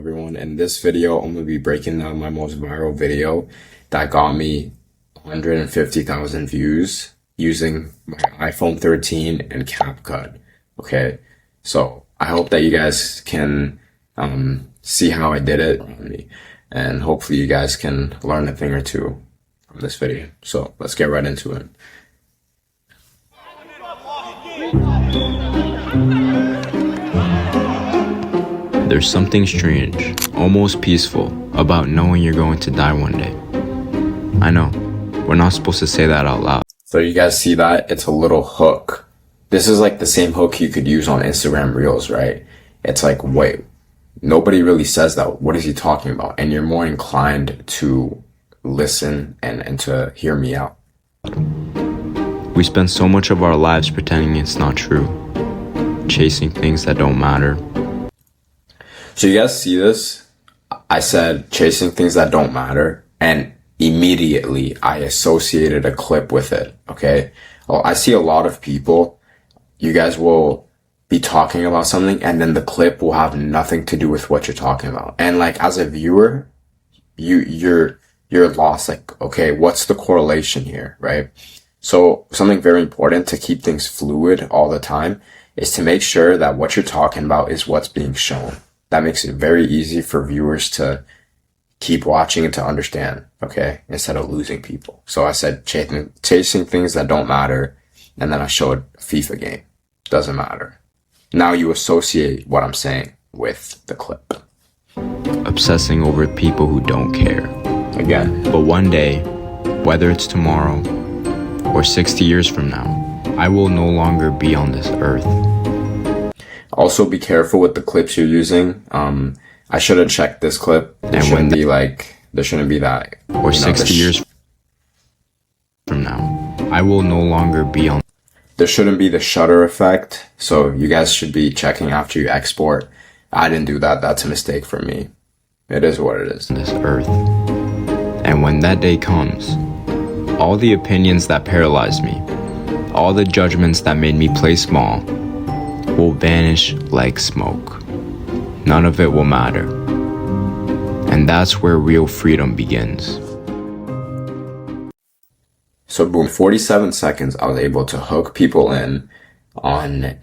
Everyone, in this video I'm going to be breaking down my most viral video that got me 150,000 views using my iPhone 13 and CapCut. Okay, so I hope that you guys can see how I did it, and hopefully you guys can learn a thing or two from this video. So let's get right into it. There's something strange, almost peaceful, about knowing you're going to die one day. I know, we're not supposed to say that out loud. So you guys see that? It's a little hook. This is like the same hook you could use on Instagram Reels, right? It's like, wait, nobody really says that. What is he talking about? And you're more inclined to listen and to hear me out. We spend so much of our lives pretending it's not true, chasing things that don't matter. So you guys see this? I said chasing things that don't matter, and immediately I associated a clip with it, okay? Well, I see a lot of people, you guys will be talking about something and then the clip will have nothing to do with what you're talking about. And like as a viewer, you're lost, like, okay, what's the correlation here, right? So something very important to keep things fluid all the time is to make sure that what you're talking about is what's being shown. That makes it very easy for viewers to keep watching and to understand, okay, instead of losing people. So I said chasing things that don't matter, and then I showed a FIFA game. Doesn't matter. Now you associate what I'm saying with the clip. Obsessing over people who don't care. Again. But one day, whether it's tomorrow or 60 years from now, I will no longer be on this earth. Also be careful with the clips you're using. I should have checked this clip. There shouldn't be that. Or 60 years from now, I will no longer be on. There shouldn't be the shutter effect. So you guys should be checking after you export. I didn't do that. That's a mistake for me. It is what it is. This earth. And when that day comes, all the opinions that paralyzed me, all the judgments that made me play small, will vanish like smoke. None of it will matter. And that's where real freedom begins. So boom, 47 seconds, I was able to hook people in on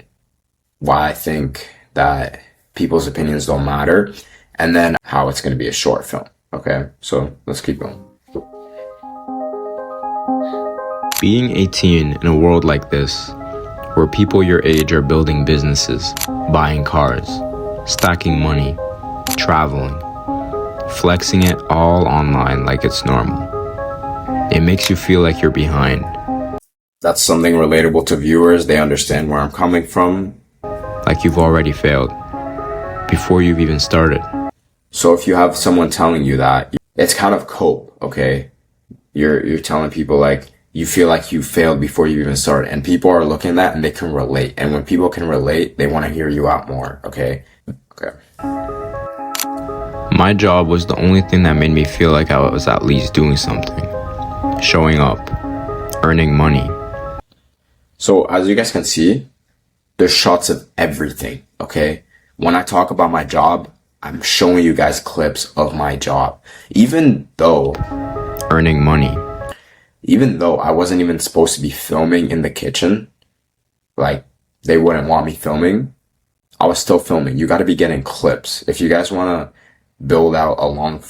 why I think that people's opinions don't matter, and then how it's going to be a short film. Okay, so let's keep going. Being 18 in a world like this, where people your age are building businesses, buying cars, stacking money, traveling, flexing it all online like it's normal. It makes you feel like you're behind. That's something relatable to viewers. They understand where I'm coming from. Like you've already failed before you've even started. So if you have someone telling you that, it's kind of cope, okay? You're telling people like, you feel like you failed before you even started, and people are looking at that and they can relate. And when people can relate, they want to hear you out more, okay? Okay. My job was the only thing that made me feel like I was at least doing something. Showing up, earning money. So as you guys can see, there's shots of everything, okay? When I talk about my job, I'm showing you guys clips of my job. Even though earning money. Even though I wasn't even supposed to be filming in the kitchen, like they wouldn't want me filming, I was still filming. You got to be getting clips. If you guys want to build out a long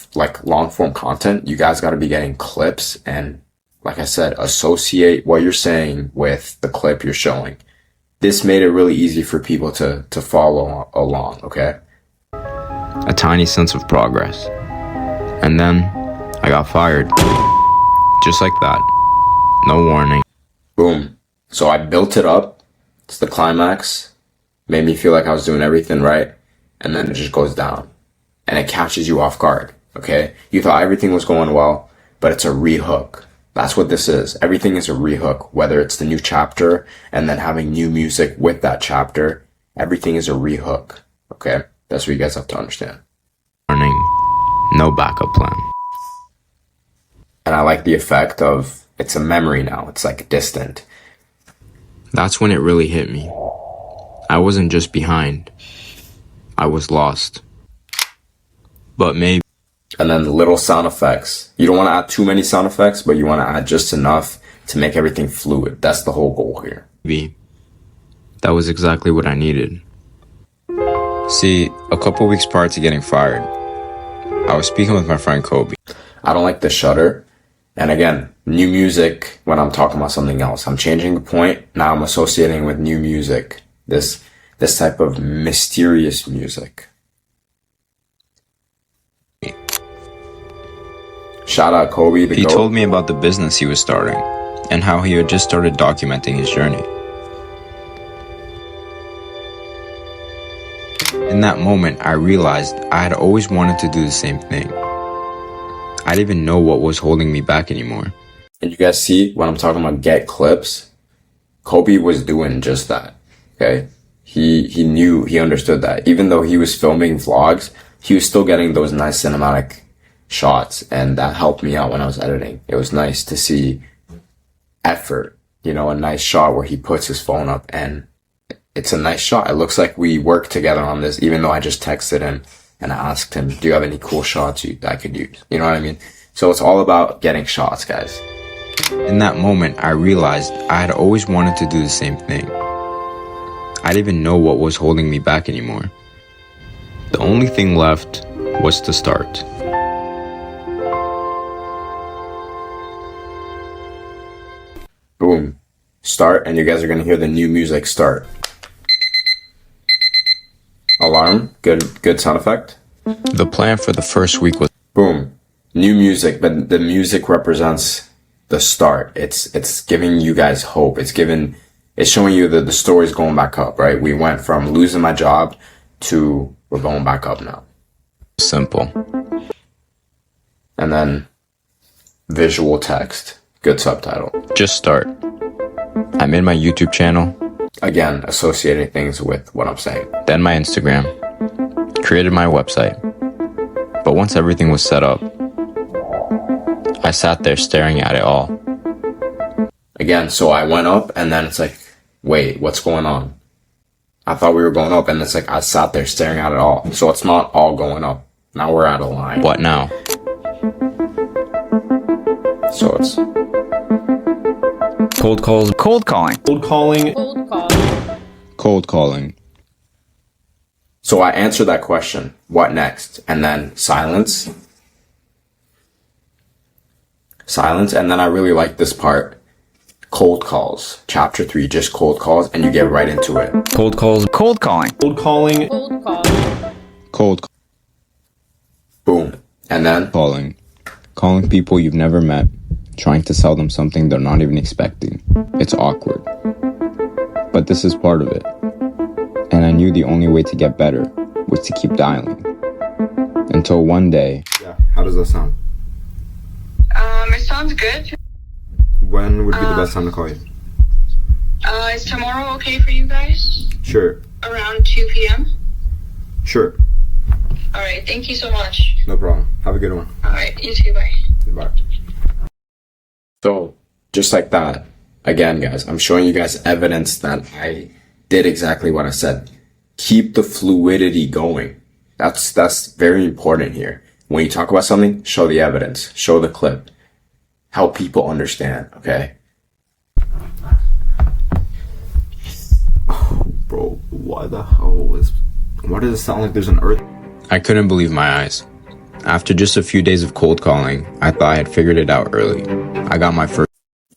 form content, you guys got to be getting clips, and like I said, associate what you're saying with the clip you're showing. This made it really easy for people to follow along, okay? A tiny sense of progress. And then I got fired. Just like that. No warning. Boom. So I built it up. It's the climax. Made me feel like I was doing everything right. And then it just goes down. And it catches you off guard. Okay? You thought everything was going well, but it's a rehook. That's what this is. Everything is a rehook. Whether it's the new chapter and then having new music with that chapter, everything is a rehook. Okay? That's what you guys have to understand. Warning. No backup plan. And I like the effect of, it's a memory now. It's like distant. That's when it really hit me. I wasn't just behind. I was lost. but maybe And then little sound effects. You don't want to add too many sound effects, but you want to add just enough to make everything fluid. That's the whole goal here. that was exactly what I needed. See, a couple weeks prior to getting fired, I was speaking with my friend Kobe. I don't like the shutter. And again, new music when I'm talking about something else. I'm changing the point. Now I'm associating with new music. This type of mysterious music. Shout out Kobe. He told me about the business he was starting and how he had just started documenting his journey. In that moment, I realized I had always wanted to do the same thing. I didn't even know what was holding me back anymore. And you guys see when I'm talking about get clips, Kobe was doing just that. Okay. He knew, he understood that. Even though he was filming vlogs, he was still getting those nice cinematic shots, and that helped me out when I was editing. It was nice to see effort, you know, a nice shot where he puts his phone up and it's a nice shot. It looks like we worked together on this, even though I just texted him and I asked him, do you have any cool shots I could use? You know what I mean? So it's all about getting shots, guys. In that moment, I realized I had always wanted to do the same thing. I didn't even know what was holding me back anymore. The only thing left was to start. Boom. Start, and you guys are going to hear the new music start. Alarm. Good sound effect. The plan for the first week was Boom. New music, but the music represents the start. It's giving you guys hope. It's showing you that the story's going back up, right? We went from losing my job to we're going back up now. simple. And then visual text. Good subtitle. Just start. I made my YouTube channel, Again, associating things with what I'm saying. then my Instagram, created my website. But once everything was set up, I sat there staring at it all. Again, so I went up and then it's like, wait, what's going on? I thought we were going up and it's like I sat there staring at it all. So it's not all going up. Now we're at a line. What now? So it's Cold calls. Cold calling. Cold calling. Cold calling. so I answered that question. What next? And then silence. Silence. And then I really like this part. Cold calls. Chapter 3, just cold calls, and you get right into it. Cold calls. Cold calling. Cold calling. Cold Boom. And then calling. Calling people you've never met, trying to sell them something they're not even expecting. It's awkward. But this is part of it. And I knew the only way to get better was to keep dialing. Until one day, yeah, how does that sound? It sounds good. When would be the best time to call you? Is tomorrow okay for you guys? Sure. Around 2 p.m.? Sure. Alright, thank you so much. No problem. Have a good one. Alright, you too, bye. Bye. So, just like that, again, guys, I'm showing you guys evidence that I did exactly what I said. Keep the fluidity going. That's very important here. When you talk about something, show the evidence, show the clip, help people understand, okay? Oh, bro, why does it sound like there's an earth? I couldn't believe my eyes. After just a few days of cold calling, I thought I had figured it out early. I got my first.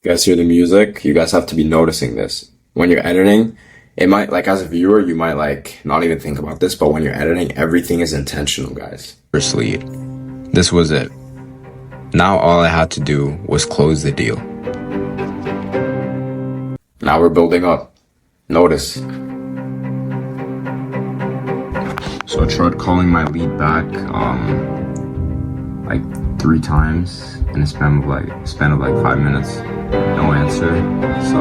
You guys hear the music? You guys have to be noticing this. When you're editing, it might, like, as a viewer, you might, like, not even think about this, but when you're editing, everything is intentional, guys. First lead. This was it. Now all I had to do was close the deal. Now we're building up. Notice. So I tried calling my lead back, like 3 times in a span of like 5 minutes. No answer. So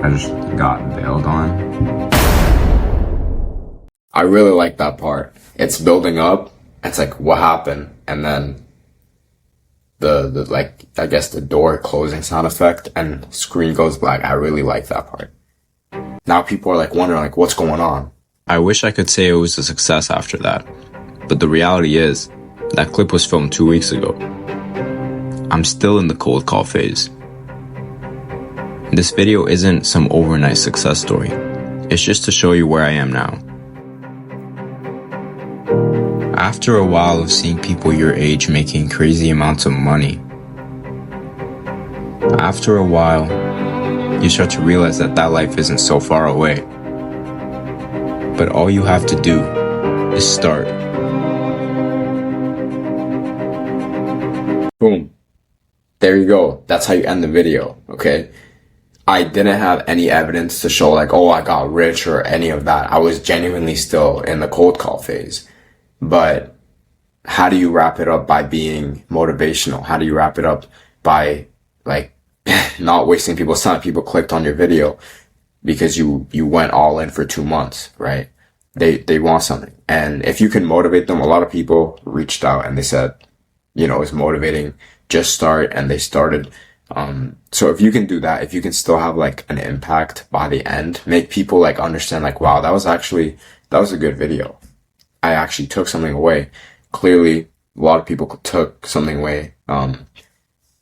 I just got bailed on. I really like that part. It's building up. It's like, what happened? And then the like, I guess the door closing sound effect and screen goes black. I really like that part. Now people are like wondering like, what's going on? I wish I could say it was a success after that, But the reality is, that clip was filmed 2 weeks ago. I'm still in the cold call phase. This video isn't some overnight success story. It's just to show you where I am now. After a while of seeing people your age making crazy amounts of money, after a while, you start to realize that that life isn't so far away. But all you have to do is start. Boom. There you go. That's how you end the video, okay? I didn't have any evidence to show like, oh, I got rich or any of that. I was genuinely still in the cold call phase. But how do you wrap it up by being motivational? How do you wrap it up by like not wasting people's time? People clicked on your video because you went all in for 2 months, right? They want something. And if you can motivate them, a lot of people reached out and they said, you know, it's motivating, just start, and they started. So if you can do that, if you can still have like an impact by the end, make people like understand like, wow, that was a good video. I actually took something away. Clearly, a lot of people took something away.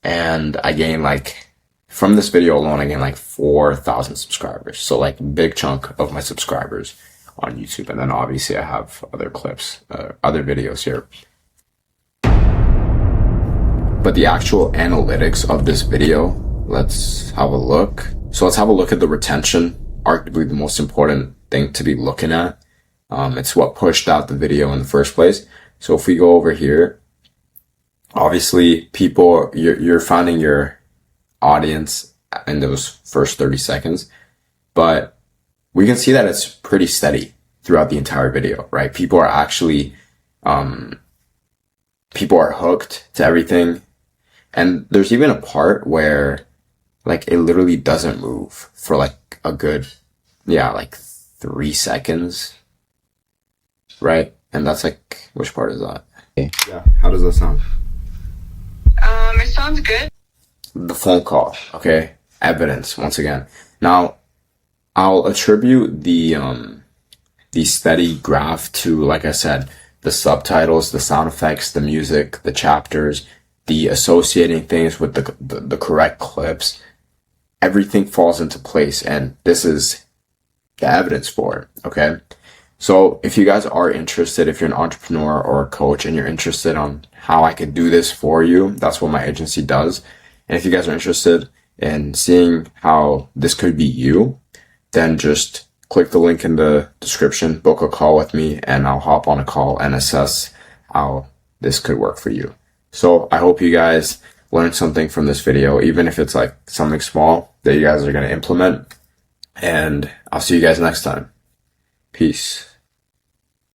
And I gained like, from this video alone, I gained like 4,000 subscribers. So like big chunk of my subscribers on YouTube. And then obviously I have other clips, other videos here. But the actual analytics of this video, let's have a look. So let's have a look at the retention, arguably the most important thing to be looking at. It's what pushed out the video in the first place. So if we go over here, obviously people, you're finding your audience in those first 30 seconds, but we can see that it's pretty steady throughout the entire video, right? People are actually, people are hooked to everything. And there's even a part where like it literally doesn't move for like a good, like 3 seconds, right? And that's like, which part is that? Yeah, how does that sound? It sounds good. The phone call, okay? Evidence, once again. Now, I'll attribute the steady graph to, like I said, the subtitles, the sound effects, the music, the chapters, the associating things with the correct clips. Everything falls into place, and this is the evidence for it, okay? So if you guys are interested, if you're an entrepreneur or a coach and you're interested on how I could do this for you, that's what my agency does. And if you guys are interested in seeing how this could be you, then just click the link in the description, book a call with me, and I'll hop on a call and assess how this could work for you. So I hope you guys learned something from this video, even if it's like something small that you guys are going to implement. And I'll see you guys next time. Peace.